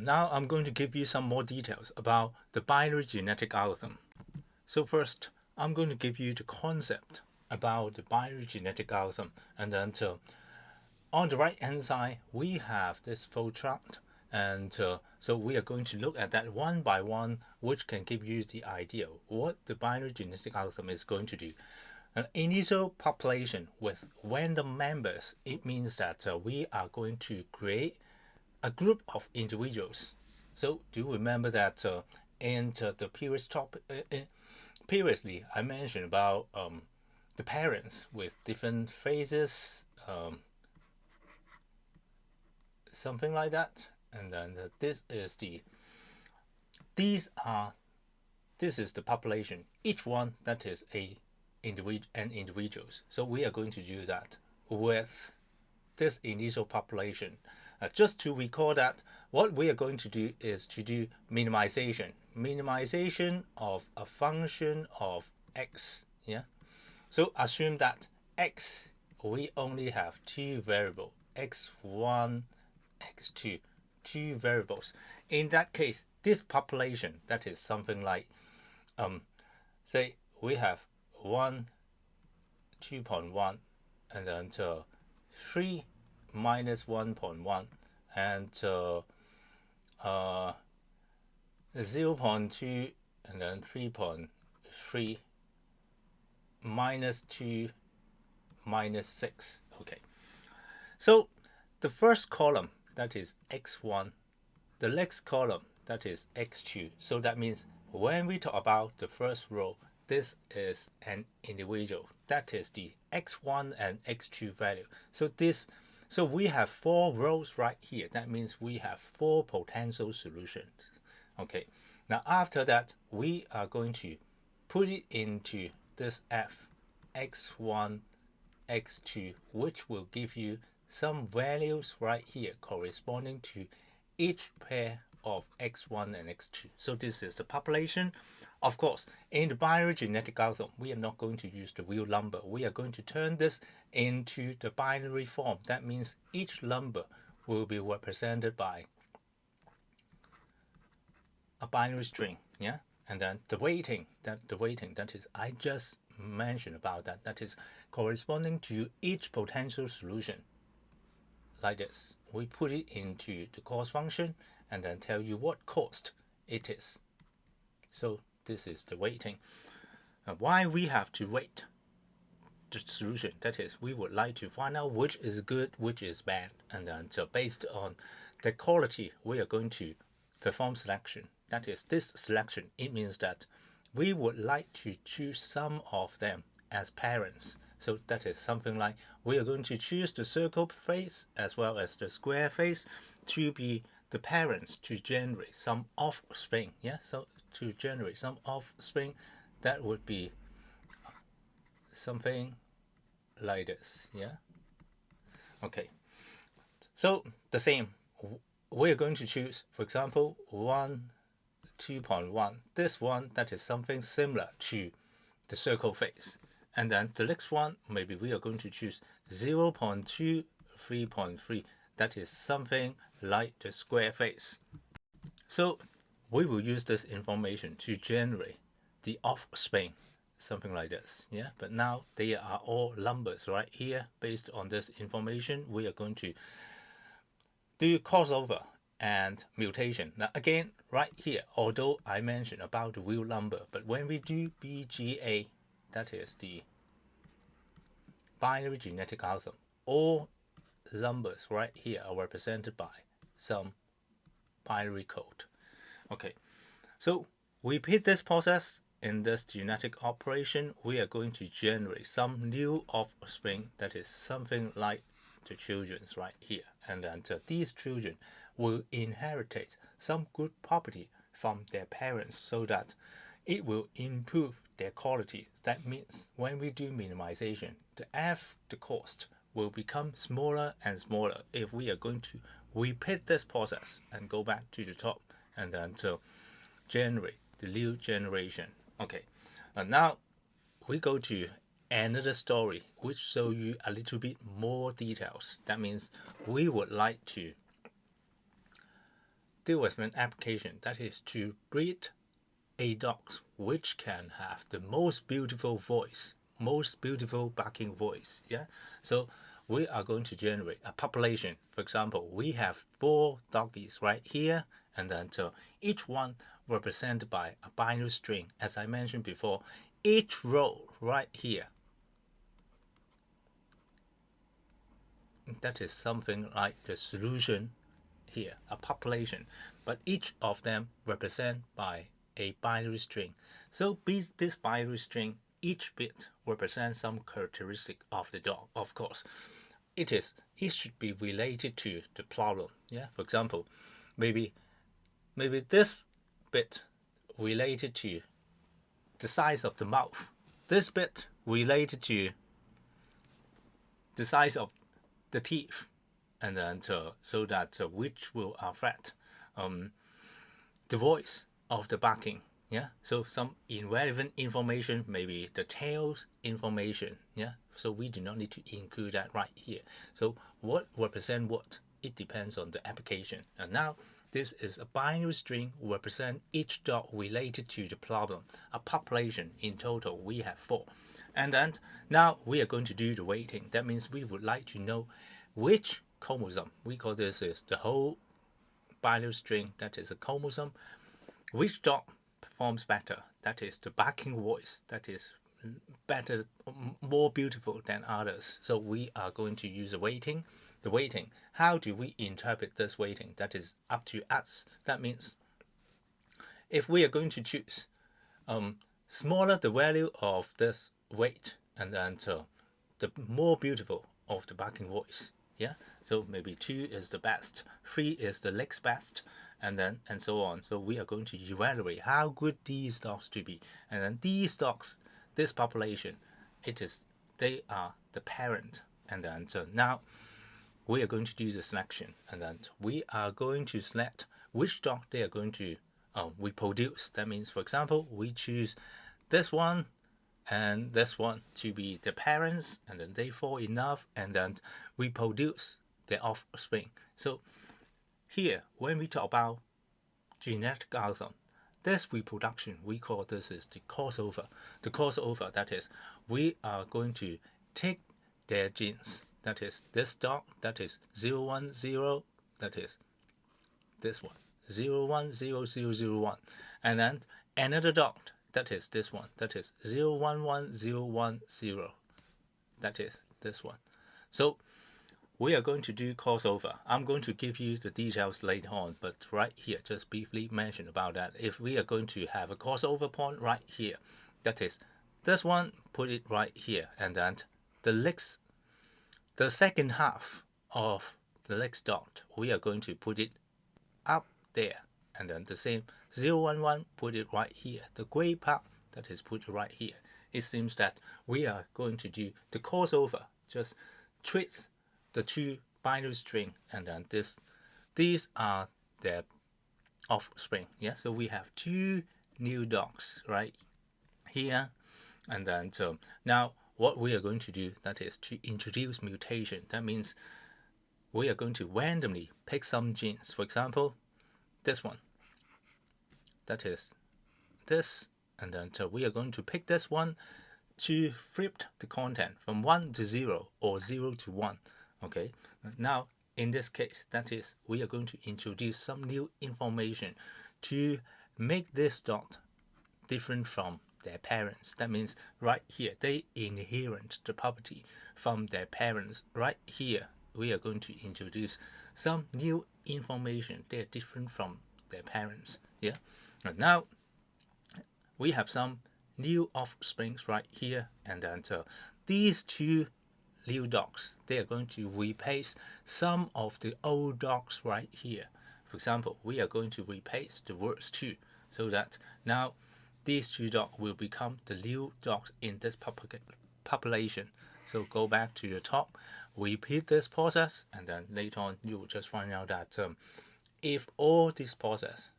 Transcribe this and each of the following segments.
Now I'm going to give you some more details about the binary genetic algorithm. So first, I'm going to give you the concept about the binary genetic algorithm, and then on the right hand side we have this flow chart, and so we are going to look at that one by one, which can give you the idea what the binary genetic algorithm is going to do. An initial population with random members, it means that we are going to create a group of individuals. So do you remember that in the previous topic, previously I mentioned about the parents with different phases, something like that, and then this is the population. Each one that is an individuals. So we are going to do that with this initial population. Just to recall that, what we are going to do is to do minimization of a function of x. Yeah. So assume that x, we only have two variables, x1, x2, two variables. In that case, this population, that is something like, say we have 1, 2.1, and then 3 minus 1.1, and 0.2, and then 3.3 minus 2 minus 6. Okay, so the first column, that is x1, the next column, that is x2. So that means when we talk about the first row, this is an individual, that is the x1 and x2 value. So we have 4 rows right here. That means we have 4 potential solutions. Okay, now after that we are going to put it into this f, x1, x2, which will give you some values right here corresponding to each pair of x1 and x2. So this is the population. Of course, in the binary genetic algorithm, we are not going to use the real number. We are going to turn this into the binary form. That means each number will be represented by a binary string. Yeah, and then the weighting that is I just mentioned about that is corresponding to each potential solution. Like this, we put it into the cost function and then tell you what cost it is. So this is the weighting. Why we have to weight the solution? That is, we would like to find out which is good, which is bad, and then so based on the quality, we are going to perform selection. That is, this selection, it means that we would like to choose some of them as parents. So that is something like we are going to choose the circle face as well as the square face to be the parents to generate some offspring. Yeah, so to generate some offspring, that would be something like this. Yeah. Okay. So the same, we're going to choose, for example, 1, 2.1. This one, that is something similar to the circle face. And then the next one, maybe we are going to choose 0.2, 3.3. That is something like the square face. So we will use this information to generate the offspring, something like this. Yeah, but now they are all numbers right here. Based on this information, we are going to do crossover and mutation. Now again, right here, although I mentioned about the real number, but when we do BGA, that is the binary genetic algorithm, all numbers right here are represented by some binary code. Okay, so we repeat this process. In this genetic operation, we are going to generate some new offspring, that is something like the children's right here, and then these children will inherit some good property from their parents so that it will improve their quality. That means when we do minimization, the cost will become smaller and smaller if we are going to repeat this process and go back to the top and then to generate the new generation. Okay, and now we go to another story which show you a little bit more details. That means we would like to deal with an application that is to breed a dog which can have the most beautiful voice, most beautiful barking voice. Yeah. So we are going to generate a population. For example, we have 4 doggies right here, and then each one represented by a binary string. As I mentioned before, each row right here, that is something like the solution here, a population, but each of them represent by a binary string. So be this binary string, each bit represents some characteristic of the dog. Of course, it should be related to the problem. Yeah, for example, maybe this bit related to the size of the mouth. This bit related to the size of the teeth, and then so that which will affect the voice of the barking. Yeah, so some irrelevant information, maybe the tails information. Yeah, so we do not need to include that right here. So what represent what? It depends on the application. And now this is a binary string represent each dog related to the problem. A population in total we have 4. And then now we are going to do the weighting. That means we would like to know which chromosome. We call this is the whole binary string, that is a chromosome. Which dog performs better? That is the barking voice. That is better, more beautiful than others. So we are going to use a weighting. The weighting. How do we interpret this weighting? That is up to us. That means if we are going to choose smaller the value of this weight, and then the more beautiful of the barking voice. Yeah, so maybe 2 is the best, 3 is the next best, and so on. So we are going to evaluate how good these dogs to be, and then these dogs, this population, they are the parent, and then so now we are going to do the selection, and then we are going to select which dog they are going to reproduce. That means, for example, we choose this one and this one to be the parents, and then they fall in love, and then reproduce their offspring. So here, when we talk about genetic algorithm, this reproduction, we call this is the crossover. The crossover, that is, we are going to take their genes, that is this dog, that is 010, that is this one, 010001, and then another dog, that is this one, that is 011010, that is this one. So we are going to do crossover. I'm going to give you the details later on, but right here, just briefly mention about that. If we are going to have a crossover point right here, that is this one, put it right here, and then the second half of the next dot, we are going to put it up there, and then the same 011, put it right here. The gray part, that is put it right here. It seems that we are going to do the crossover, just treat the 2 binary string, and then these are their offspring. Yeah, so we have 2 new dogs right here, and then so now what we are going to do, that is to introduce mutation. That means we are going to randomly pick some genes. For example, this one, that is this, and then so we are going to pick this one to flip the content from 1 to 0 or 0 to 1. Okay, now in this case, that is, we are going to introduce some new information to make this dot different from their parents. That means right here, they inherit the property from their parents. Right here, we are going to introduce some new information. They are different from their parents. Yeah, and now we have some new offsprings right here, and then these 2 new dogs, they are going to replace some of the old dogs right here. For example, we are going to replace the words 2, so that now these 2 dogs will become the new dogs in this population. So go back to the top, repeat this process, and then later on you will just find out that if all this process,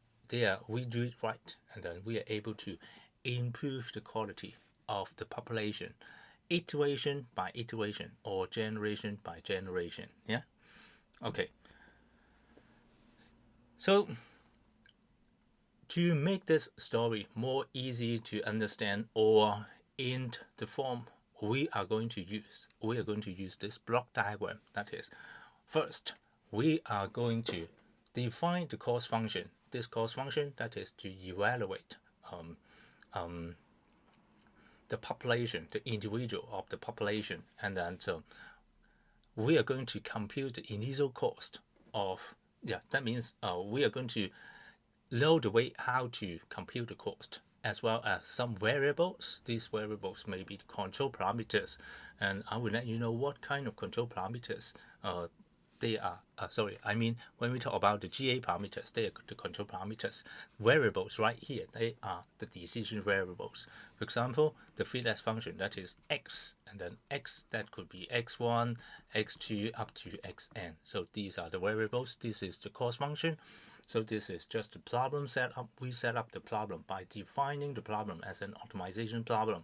we do it right, and then we are able to improve the quality of the population, iteration by iteration or generation by generation. Yeah, okay. So To make this story more easy to understand or in the form we are going to use this block diagram. That is, first we are going to define the cost function. This cost function, that is to evaluate the population, the individual of the population, and then we are going to compute the initial cost of, that means we are going to know the way how to compute the cost, as well as some variables. These variables may be the control parameters, and I will let you know what kind of control parameters they are. When we talk about the GA parameters, they are the control parameters. Variables right here, they are the decision variables. For example, the fitness function, that is x, and then x, that could be x1, x2, up to xn. So these are the variables. This is the cost function. So this is just the problem setup. We set up the problem by defining the problem as an optimization problem.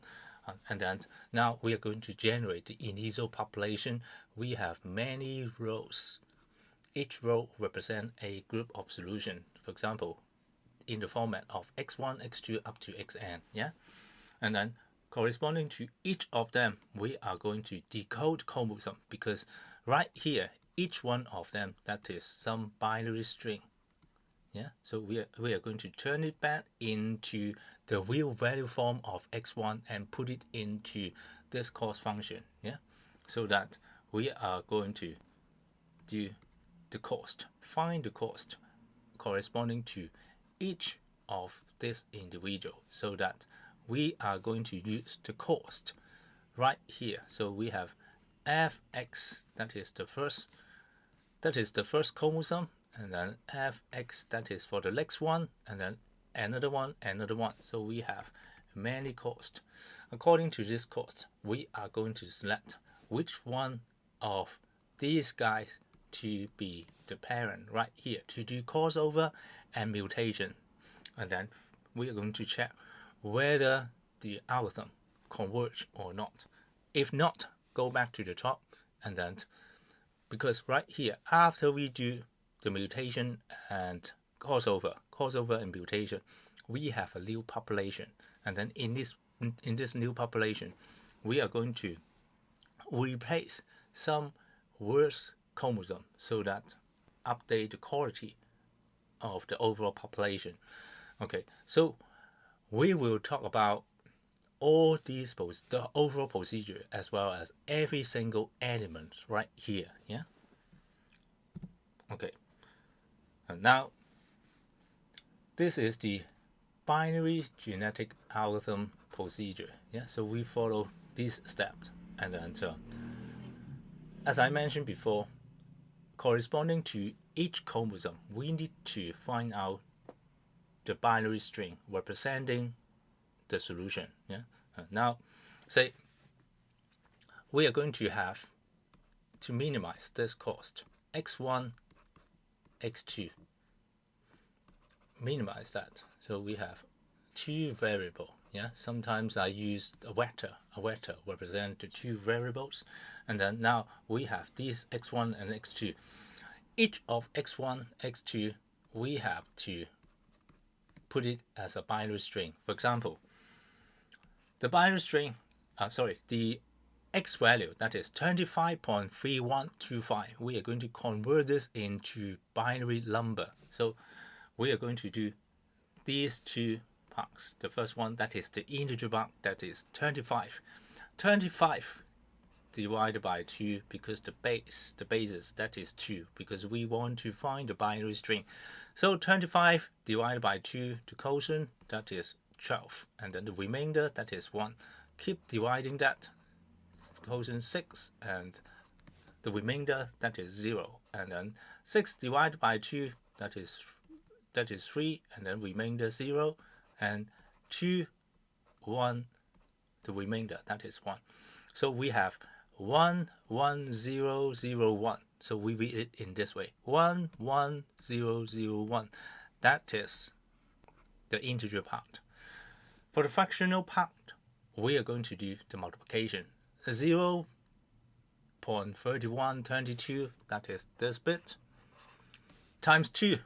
And then now we are going to generate the initial population. We have many rows. Each row represents a group of solution. For example, in the format of x1, x2, up to xn. Yeah, and then corresponding to each of them, we are going to decode chromosome, because right here, each one of them, that is some binary string. Yeah, so we are going to turn it back into the real value form of x1 and put it into this cost function. Yeah, so that we are going to do the cost, find the cost corresponding to each of this individual, so that we are going to use the cost right here. So we have fx, that is the first chromosome, and then fx, that is for the next one, and then another one. So we have many costs. According to this cost, we are going to select which one of these guys to be the parent right here to do crossover and mutation, and then we are going to check whether the algorithm converge or not. If not, go back to the top, and then, because right here, after we do the mutation and crossover and mutation, we have a new population, and then in this new population, we are going to replace some worse chromosome, so that update the quality of the overall population. Okay, so we will talk about all these the overall procedure, as well as every single element right here. Yeah. Okay. And now, this is the binary genetic algorithm procedure. Yeah. So we follow these steps, and then as I mentioned before, corresponding to each chromosome, we need to find out the binary string representing the solution. Yeah. Now, say we are going to have to minimize this cost, x1, x2. Minimize that. So we have two variables. Yeah. Sometimes I use a vector. A vector represent the two variables, and then now we have these x1 and x2. Each of x1, x2, we have to put it as a binary string. For example, the binary string, the x value, that is 25.3125. We are going to convert this into binary number. So we are going to do these two parts. The first one, that is the integer part, that is 25. 25 divided by 2, because the basis, that is 2, because we want to find the binary string. So 25 divided by 2, the quotient, that is 12, and then the remainder, that is 1. Keep dividing that, quotient 6, and the remainder, that is 0, and then 6 divided by 2, that is 3, and then remainder 0, and 2, 1, the remainder, that is 1. So we have 1, 1, 0, 0, 1. So we read it in this way: 1, 1, 0, 0, 1. That is the integer part. For the fractional part, we are going to do the multiplication. 0.3122, that is this bit, times 2.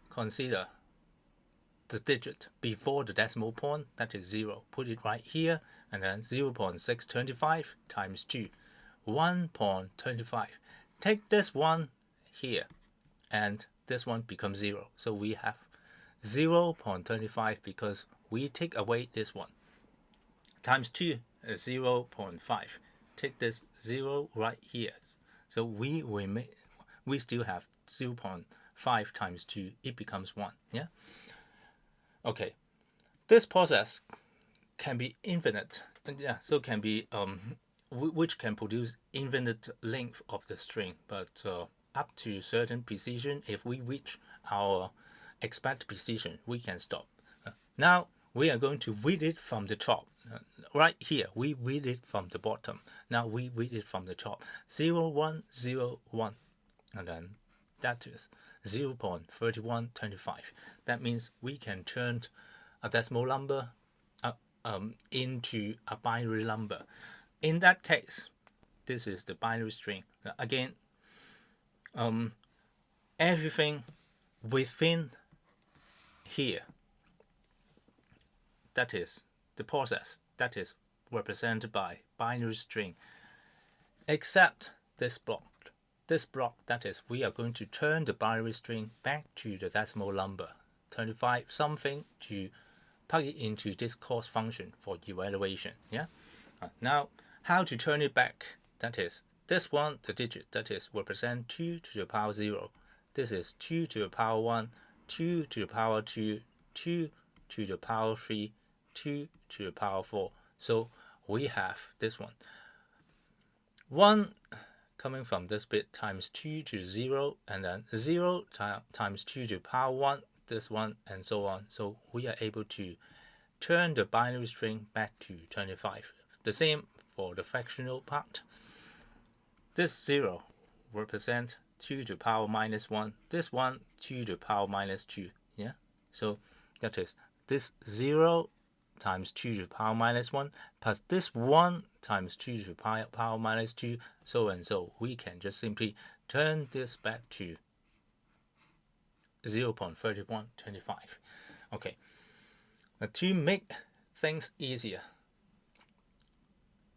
Consider the digit before the decimal point, that is 0. Put it right here, and then 0.625 times 2, 1.25. Take this one here, and this one becomes 0. So we have 0.25 because we take away this one. Times 2 is 0.5. Take this 0 right here. So we still have 0.5 times 2. It becomes 1. Yeah. Okay. This process can be infinite. Yeah. So can be which can produce infinite length of the string, but up to certain precision, if we reach our expected precision, we can stop. Now we are going to read it from the top. Right here, we read it from the bottom. Now we read it from the top. 0101, and then that is 0.3125. That means we can turn a decimal number into a binary number. In that case, this is the binary string. Again, everything within here, that is the process that is represented by binary string, except this block. This block, that is, we are going to turn the binary string back to the decimal number 25 something to plug it into this cost function for evaluation. Yeah. Now, how to turn it back? That is, this one, the digit, that is represent 2 to the power 0. This is 2 to the power 1, 2 to the power 2, 2 to the power 3, 2 to the power 4. So we have this one. 1 coming from this bit times 2 to 0, and then 0 times 2 to the power 1, this one, and so on. So we are able to turn the binary string back to 25. The same for the fractional part. This 0 represents 2 to the power minus 1. This one, 2 to the power minus 2. Yeah. So that is this 0 times 2 to the power minus 1 plus this 1 times 2 to the power minus 2, so and so. We can just simply turn this back to 0.3125. Okay. Now, to make things easier,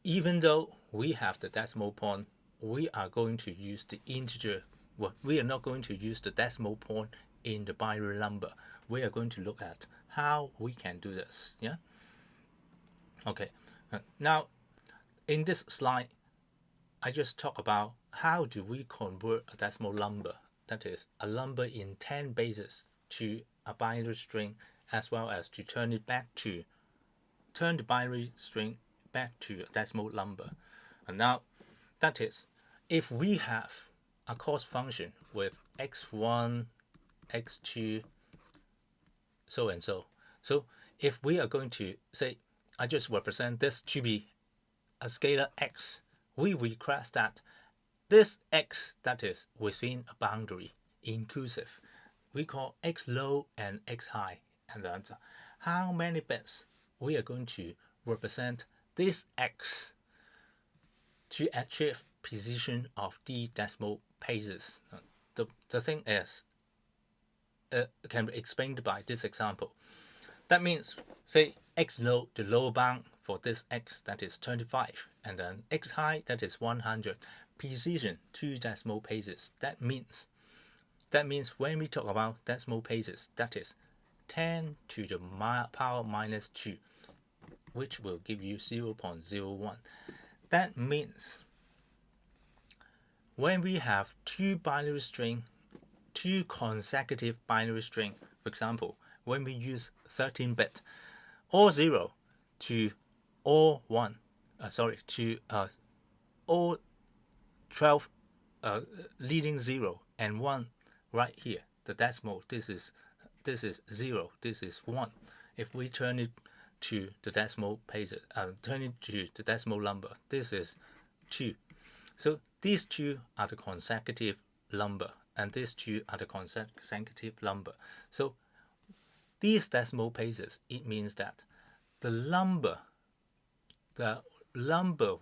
even though we have the decimal point, we are going to use the integer. Well, we are not going to use the decimal point in the binary number. We are going to look at how we can do this. Yeah. Okay. Now, in this slide, I just talk about how do we convert a decimal number, that is a number in 10 bases, to a binary string, as well as to turn the binary string back to a decimal number. And now, that is, if we have a cost function with x1, x2, so and so. So if we are going to say, I just represent this to be a scalar x, we request that this x, that is within a boundary, inclusive, we call x low and x high, and then how many bits we are going to represent this x to achieve precision of the decimal places. The thing is, can be explained by this example. That means, say, x low, the lower bound for this x, that is 25, and then x high, that is 100. Precision 2 decimal places. That means when we talk about decimal places, that is 10 to the power minus 2, which will give you 0.01. That means when we have two consecutive binary string, for example, when we use 13-bit, or 0 to or 1, to or 12 leading 0 and 1 right here, the decimal, this is 0, this is 1. If we turn it to the decimal places, turn it to the decimal number, this is 2. So these two are the consecutive number, and these two are the consecutive number. So these decimal places, it means that the number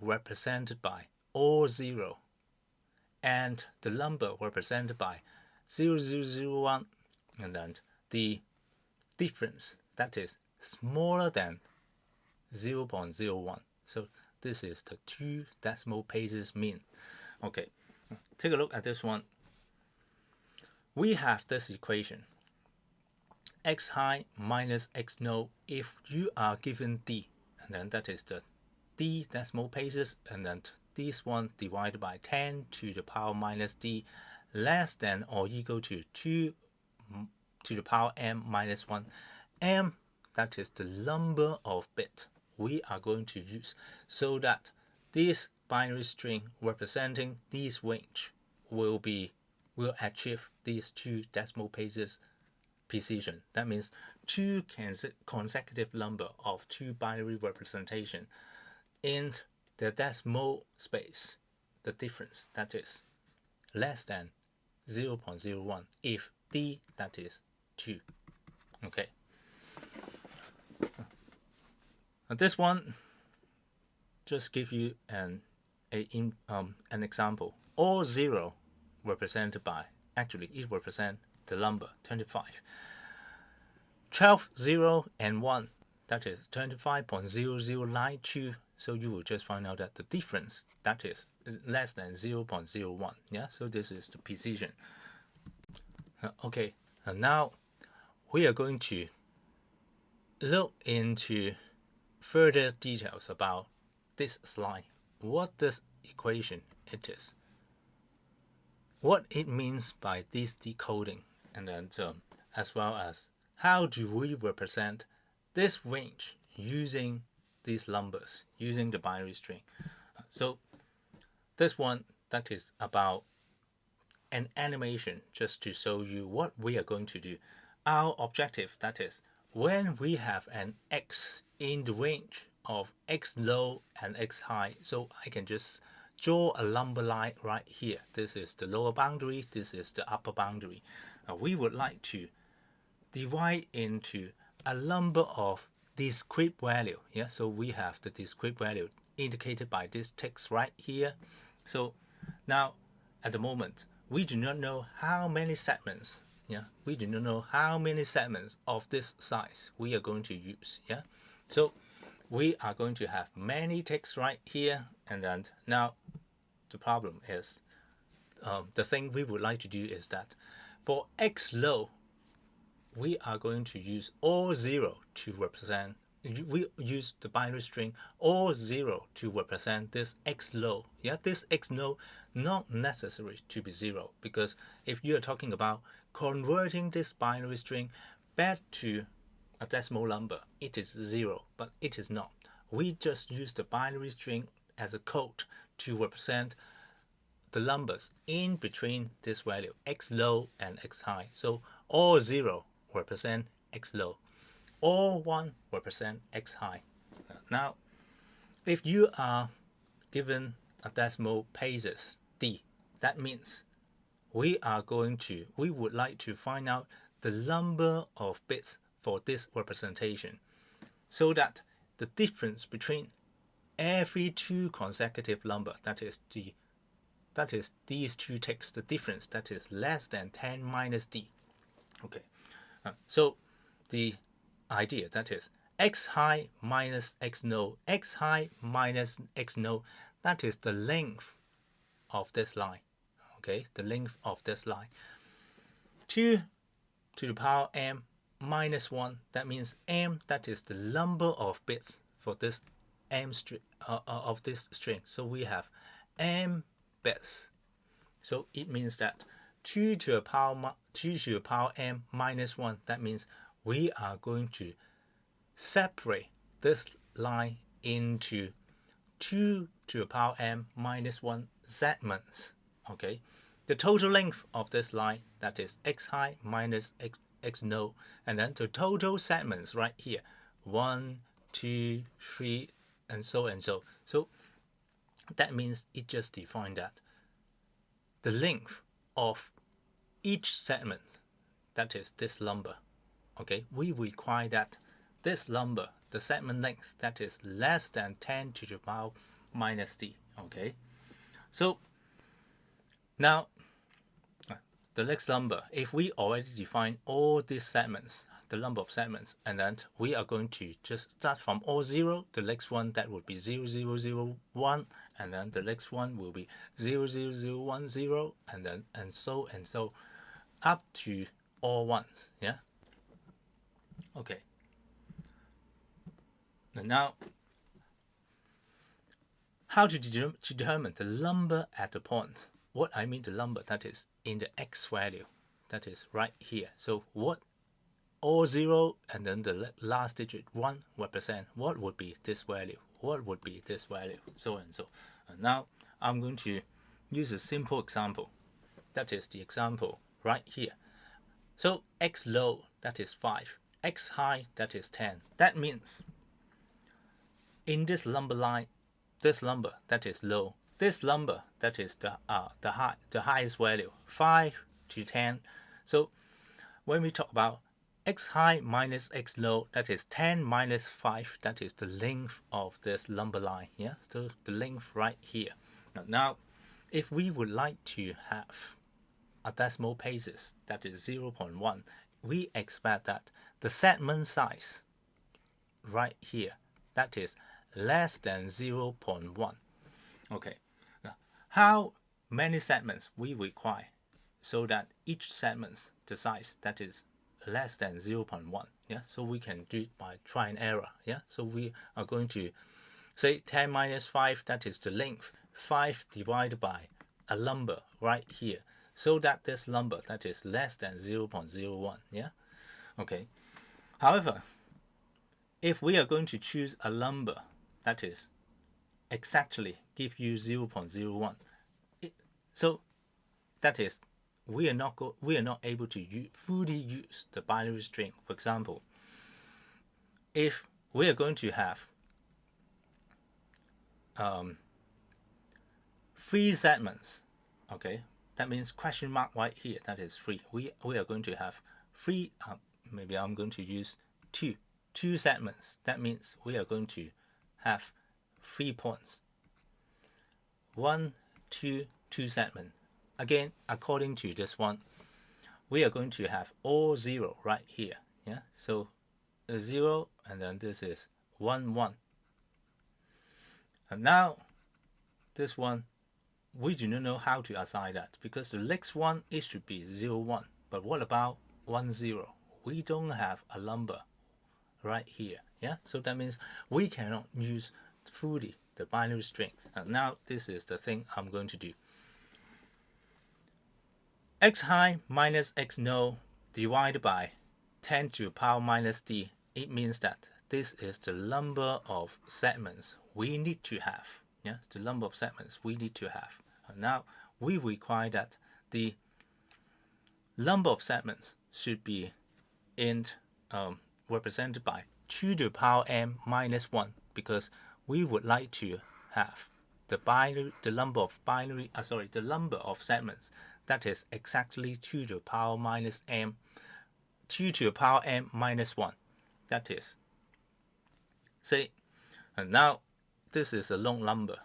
represented by all 0 and the number represented by 0001, and then the difference that is smaller than 0.01. So this is the 2 decimal places mean. Okay, take a look at this one. We have this equation, x high minus x low, if you are given d, and then that is the d decimal places, and then this one divided by 10 to the power minus d less than or equal to 2 to the power m minus 1. M, that is the number of bits we are going to use, so that this binary string representing this range will achieve these 2 decimal places precision. That means 2 consecutive number of 2 binary representation in the decimal space. The difference that is less than 0.01 if d that is 2. Okay. Now this one just give you an example. All 0 represented by, actually it represents the number 25. 12, 0 and 1, that is 25.0092. So you will just find out that the difference that is less than 0.01. Yeah, so this is the precision. Okay, and now we are going to look into further details about this slide. What this equation it is, what it means by this decoding, and then as well as how do we represent this range using these numbers, using the binary string. So this one that is about an animation just to show you what we are going to do. Our objective that is when we have an x in the range of x low and x high, so I can just draw a number line right here. This is the lower boundary, this is the upper boundary. We would like to divide into a number of discrete value. Yeah, so we have the discrete value indicated by this text right here. So now at the moment we do not know how many segments. Yeah, we do not know how many segments of this size we are going to use. Yeah, so we are going to have many texts right here, and then now the problem is the thing we would like to do is that for x low we are going to use all 0 to represent, we use the binary string all 0 to represent this x low. Yeah, this x low not necessary to be 0, because if you are talking about converting this binary string back to a decimal number, it is 0, but it is not. We just use the binary string as a code to represent the numbers in between this value, x low and x high. So all 0 represent x low, all 1 represent x high. Now, if you are given a decimal places d, that means we would like to find out the number of bits for this representation, so that the difference between every 2 consecutive number, that is these 2 texts, the difference that is less than 10 minus d. Okay, so the idea that is x high minus x low, x high minus x low, that is the length of this line. Okay, the length of this line. 2 to the power m minus 1, that means m, that is the number of bits for this m string of this string. So we have m bits. So it means that 2 to the power m minus 1, that means we are going to separate this line into 2 to the power m minus 1 segments. Okay, the total length of this line, that is x high minus x low, and then the total segments right here, 1, 2, 3, and so and so. So that means it just defined that the length of each segment, that is this number. Okay, we require that this number, the segment length, that is less than 10 to the power minus d. Okay, so now the next number, if we already define all these segments, the number of segments, and then we are going to just start from all 0. The next one, that would be 0, 0, 0, 1, and then the next one will be 0, 0, 0, 1, 0, and then and so up to all ones. Yeah. Okay. And now, how to determine the number at the point? What I mean the number, that is in the x value, that is right here. So what all 0 and then the last digit 1 represent, what would be this value, what would be this value, so and so. And now I'm going to use a simple example. That is the example right here. So x low, that is 5. X high, that is 10. That means in this number line, this number, that is low. This number, that is the highest value, 5 to 10. So when we talk about x high minus x low, that is 10 minus 5, that is the length of this number line. Yeah, so the length right here. Now, if we would like to have a decimal places, that is 0.1, we expect that the segment size right here, that is less than 0.1. Okay, now how many segments we require so that each segment, the size, that is less than 0.1. Yeah, so we can do it by try and error. Yeah, so we are going to say 10 minus 5, that is the length, 5 divided by a number right here, so that this number, that is less than 0.01. Yeah, okay. However, if we are going to choose a number that is exactly give you 0.01, so that is we are not able to fully use the binary string. For example, if we are going to have 3 segments, okay, that means question mark right here, that is 3. We are going to have 3, maybe I'm going to use 2 segments. That means we are going to have 3 points, 1, 2, 2 segments. Again, according to this one, we are going to have all 0 right here. Yeah, so 0, and then this is 1, 1. And now this one, we do not know how to assign that, because the next one, it should be 0, 1. But what about 1, 0? We don't have a number right here. Yeah, so that means we cannot use fully the binary string. And now this is the thing I'm going to do. X high minus x low divided by 10 to the power minus d. It means that this is the number of segments we need to have. Yeah, the number of segments we need to have. And now we require that the number of segments should be represented by 2 to the power m minus 1, because we would like to have the number of segments that is exactly 2 to the power minus m, 2 to the power m minus 1. That is, say, and now this is a long number.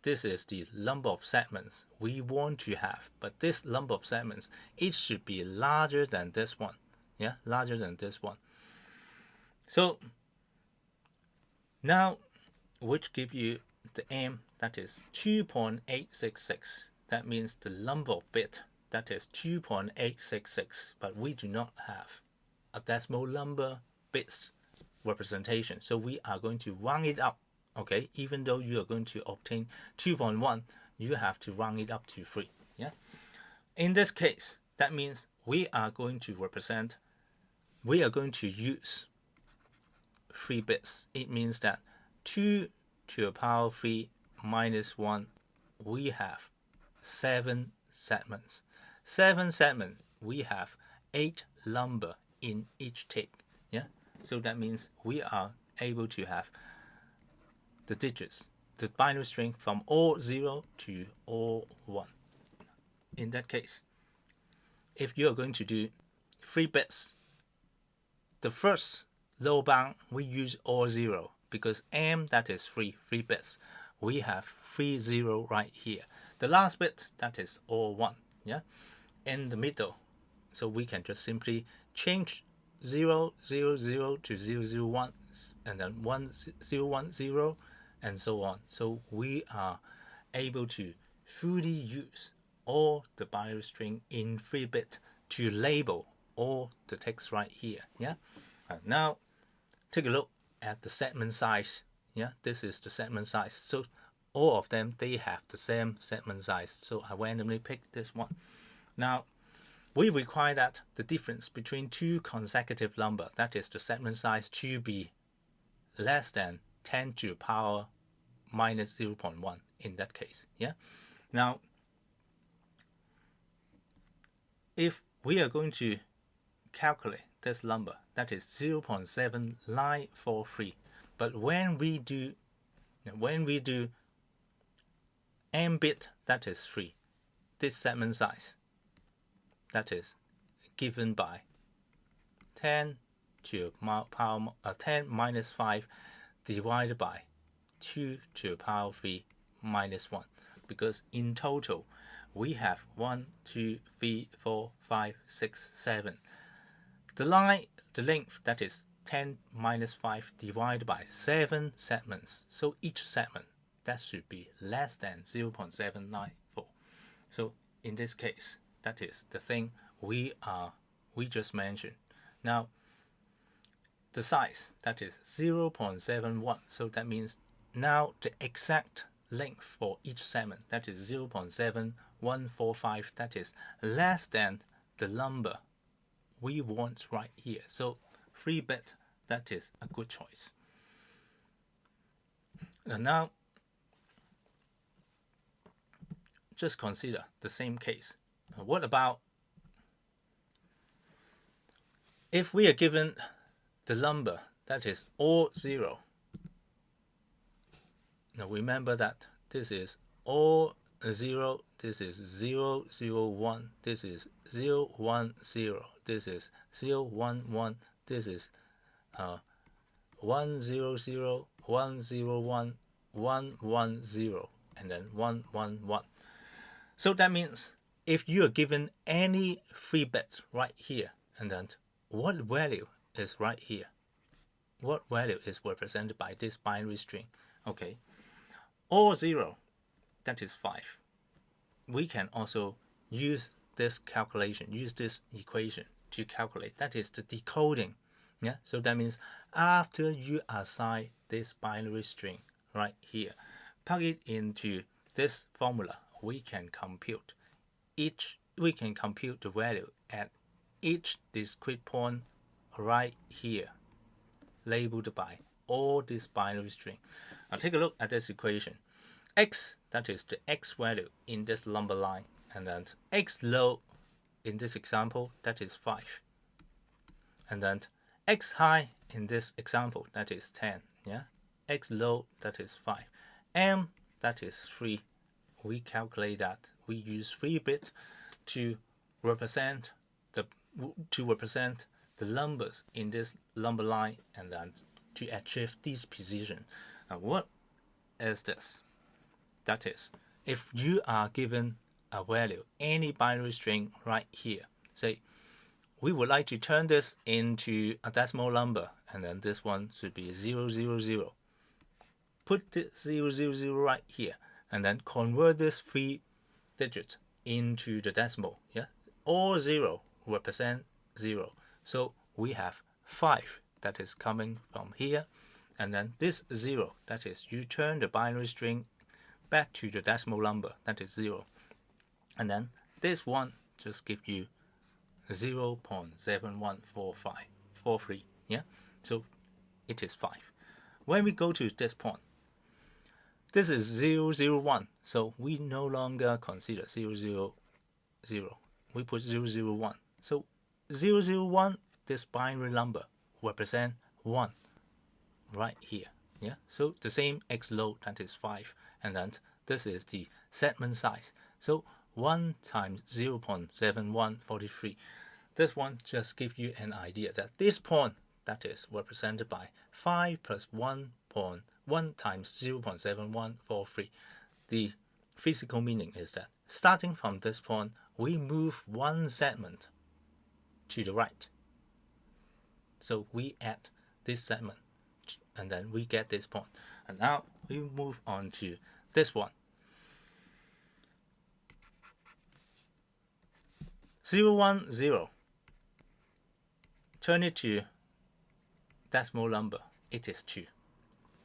This is the number of segments we want to have, but this number of segments, it should be larger than this one. Yeah, larger than this one. So now, which give you the m, that is 2.866. That means the number of bit, that is 2.866, but we do not have a decimal number bits representation, so we are going to round it up. Okay, even though you are going to obtain 2.1, you have to round it up to 3. Yeah, in this case, that means we are going to use 3 bits. It means that 2 to the power 3 minus 1, we have 7 segments. 7 segments, we have 8 number in each tick. Yeah, so that means we are able to have the digits, the binary string from all 0 to all 1. In that case, if you are going to do 3 bits, the first low bound we use all 0, because m, that is 3 bits. We have 3 0 right here. The last bit, that is all 1. Yeah, in the middle, so we can just simply change 0, 0, 0 to 0, 0, 1, and then 1, 0, 1, 0, and so on. So we are able to fully use all the binary string in 3-bit to label all the text right here. Yeah. Now take a look at the segment size. Yeah, this is the segment size. So all of them, they have the same segment size. So I randomly picked this one. Now we require that the difference between two consecutive numbers, that is the segment size, to be less than 10 to the power minus 0.1 in that case. Yeah. Now, if we are going to calculate this number, that is 0.7943, but when we do n bit, that is 3, this segment size, that is given by 10 to the power 10 minus 5 divided by 2 to the power 3 minus 1, because in total we have 1, 2, 3, 4, 5, 6, 7. The length, that is 10 minus 5 divided by 7 segments. So each segment, that should be less than 0.794. So in this case, that is the thing we just mentioned. Now the size, that is 0.71. So that means now the exact length for each segment, that is 0.7145, that is less than the number we want right here. So 3-bit, that is a good choice. And now just consider the same case. What about if we are given the number that is all 0? Now remember that this is all 0, this is 0, 0, 1, this is 0, 1, 0, this is 0, 1, 1, this is 1, 0, 0, 1, 0, 1, 1, 1, 0, and then 1, 1, 1. So that means if you are given any 3-bit right here, and then what value is right here? What value is represented by this binary string? Okay, all 0, that is 5. We can also use this calculation, use this equation to calculate. That is the decoding. Yeah, so that means after you assign this binary string right here, plug it into this formula, we can compute the value at each discrete point right here, labeled by all this binary string. Now take a look at this equation. X, that is the X value in this number line, and then X low in this example, that is 5. And then X high in this example, that is 10. Yeah, X low, that is 5. M, that is 3. We calculate that. We use 3-bit to represent the numbers in this number line, and then to achieve this precision. Now what is this? That is, if you are given a value, any binary string right here, say we would like to turn this into a decimal number, and then this one should be 0, 0, 0. Put the 0, 0, 0 right here, and then convert this 3 digits into the decimal. Yeah, all 0 represent 0. So we have 5 that is coming from here, and then this 0, that is, you turn the binary string back to the decimal number, that is 0. And then this one just give you 0.714543. Yeah, so it is 5. When we go to this point, this is 0, 0, 1. So we no longer consider 0, 0, 0. We put 0, 0, 1. So 0, 0, 1, this binary number represent 1 right here. Yeah, so the same X low, that is 5, and then this is the segment size. So 1 times 0.7143. This one just gives you an idea that this point, that is represented by 5 plus 1.1 times 0.7143. The physical meaning is that starting from this point, we move one segment to the right. So we add this segment, and then we get this point. And now we move on to this one. 0, 1, 0. Turn it to decimal number. It is 2.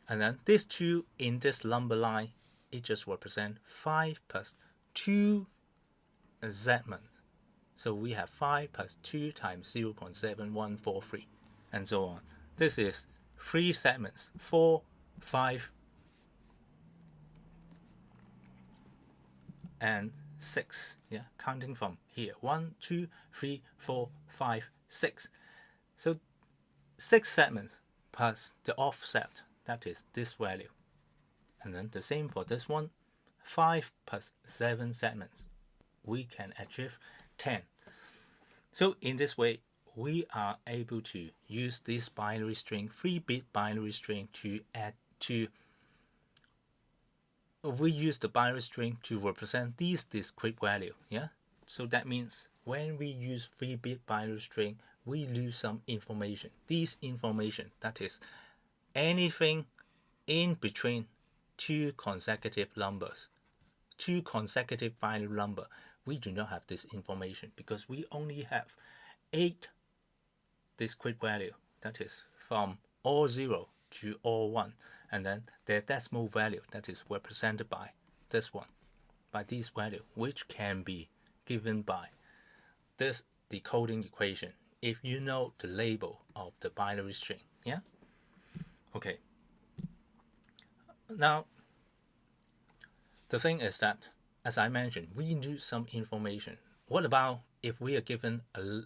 And then this 2 in this number line, it just represents 5 plus 2 segments. So we have 5 plus 2 times 0.7143, and so on. This is 3 segments, 4, 5, and 6. Yeah, counting from here. 1, 2, 3, 4, 5, 6. So 6 segments plus the offset, that is this value. And then the same for this one. 5 plus 7 segments. We can achieve 10. So in this way, we are able to use this binary string, 3-bit binary string, to add to. We use the binary string to represent these discrete value. Yeah. So that means when we use 3-bit binary string, we lose some information. This information, that is anything in between 2 consecutive numbers, 2 consecutive binary number, we do not have this information because we only have 8 discrete value, that is from all 0 to all 1, and then their decimal value, that is represented by this one, by this value, which can be given by this decoding equation if you know the label of the binary string. Yeah. Okay. Now the thing is that, as I mentioned, we need some information. What about if we are given a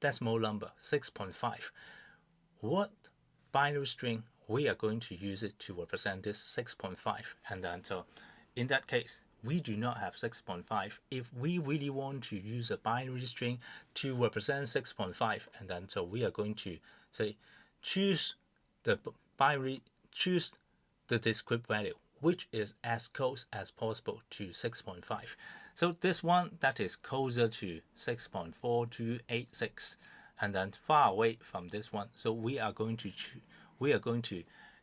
decimal number 6.5? What binary string we are going to use it to represent this 6.5? And then so in that case, we do not have 6.5. If we really want to use a binary string to represent 6.5, and then so we are going to say choose the binary, choose the discrete value, which is as close as possible to 6.5. So this one, that is closer to 6.4286, and then far away from this one. So we are going to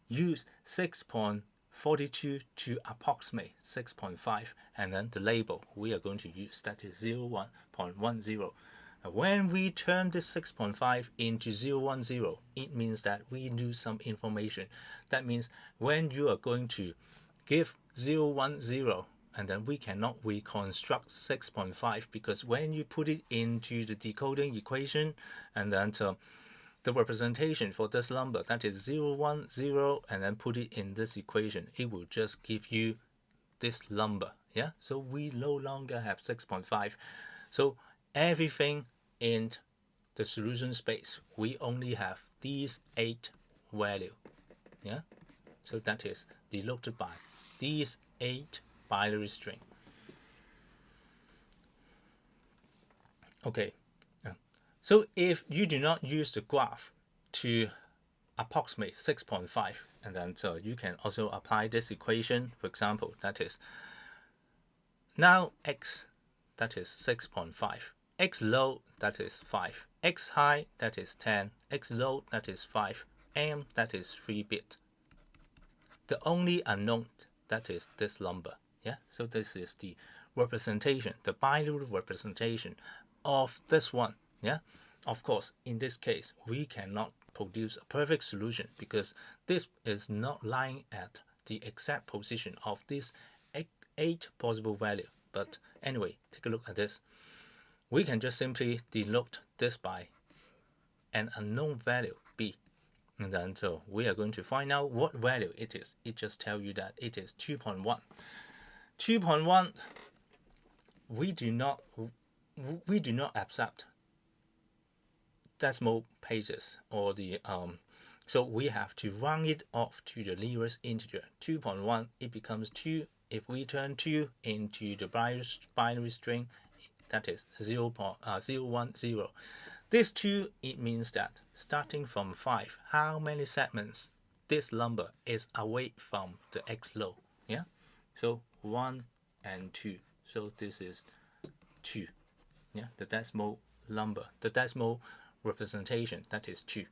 use 6.42 to approximate 6.5, and then the label we are going to use, that is 01.10. When we turn this 6.5 into 010, it means that we lose some information. That means when you are going to give 010, and then we cannot reconstruct 6.5, because when you put it into the decoding equation, and then the representation for this number, that is 010, and then put it in this equation, it will just give you this number. Yeah, so we no longer have 6.5. So everything in the solution space, we only have these 8 value. Yeah, so that is denoted by these 8 binary string. Okay, so if you do not use the graph to approximate 6.5, and then so you can also apply this equation. For example, that is now x, that is 6.5, x low, that is 5, x high, that is 10, x low, that is 5, m, that is 3-bit. The only unknown, that is this number. Yeah, so this is the representation, the binary representation of this one. Yeah, of course, in this case, we cannot produce a perfect solution because this is not lying at the exact position of this 8 possible value. But anyway, take a look at this. We can just simply denote this by an unknown value b, and then so we are going to find out what value it is. It just tells you that it is 2.1. 2.1. We do not accept decimal places, or the so we have to round it off to the nearest integer. 2.1, it becomes 2. If we turn 2 into the binary string, that is 0.010. This 2, it means that starting from 5, how many segments this number is away from the x low. Yeah, so 1 and 2. So this is 2. Yeah, the decimal number, the decimal representation, that is 2.